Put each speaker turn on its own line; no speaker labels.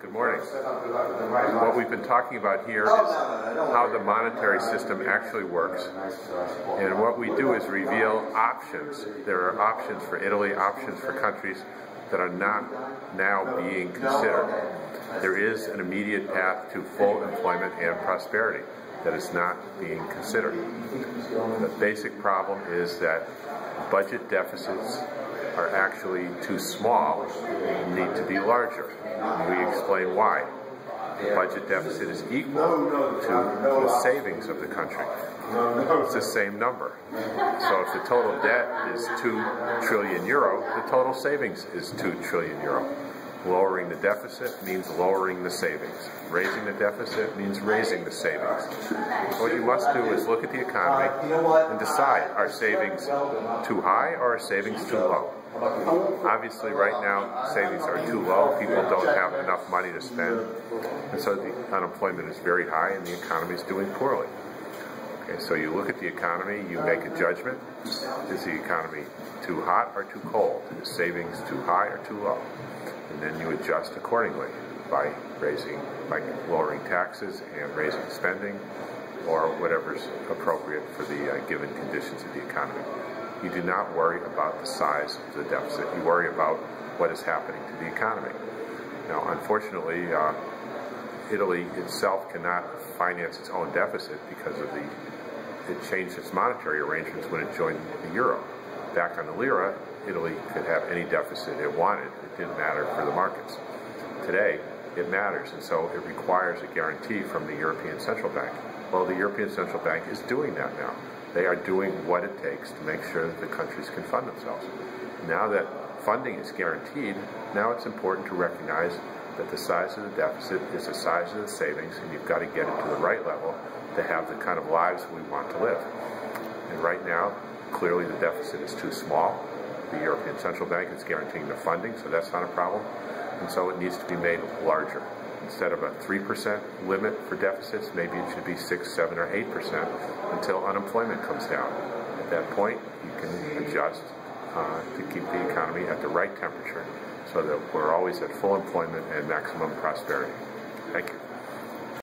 Good morning. What we've been talking about here is how the monetary system actually works. And what we do is reveal options. There are options for Italy, options for countries that are not now being considered. There is an immediate path to full employment and prosperity that is not being considered. The basic problem is that budget deficits are actually too small and need to be larger. We explain why. The budget deficit is equal to the savings of the country. It's the same number. So if the total debt is 2 trillion euro, the total savings is 2 trillion euro. Lowering the deficit means lowering the savings. Raising the deficit means raising the savings. What you must do is look at the economy and decide, are savings too high or are savings too low? Obviously right now savings are too low, people don't have enough money to spend, and so the unemployment is very high and the economy is doing poorly. Okay, so you look at the economy, you make a judgment. Is the economy too hot or too cold? Is savings too high or too low? And then you adjust accordingly by lowering taxes and raising spending, or whatever's appropriate for the given conditions of the economy. You do not worry about the size of the deficit. You worry about what is happening to the economy. Now, unfortunately, Italy itself cannot finance its own deficit because of it changed its monetary arrangements when it joined the euro. Back on the lira, Italy could have any deficit it wanted. It didn't matter for the markets. Today, it matters, and so it requires a guarantee from the European Central Bank. Well, the European Central Bank is doing that now. They are doing what it takes to make sure that the countries can fund themselves. Now that funding is guaranteed, now it's important to recognize that the size of the deficit is the size of the savings, and you've got to get it to the right level to have the kind of lives we want to live. And right now, clearly the deficit is too small. The European Central Bank is guaranteeing the funding, so that's not a problem. And so it needs to be made larger. Instead of a 3% limit for deficits, maybe it should be 6, 7, or 8% until unemployment comes down. At that point, you can adjust to keep the economy at the right temperature so that we're always at full employment and maximum prosperity. Thank you.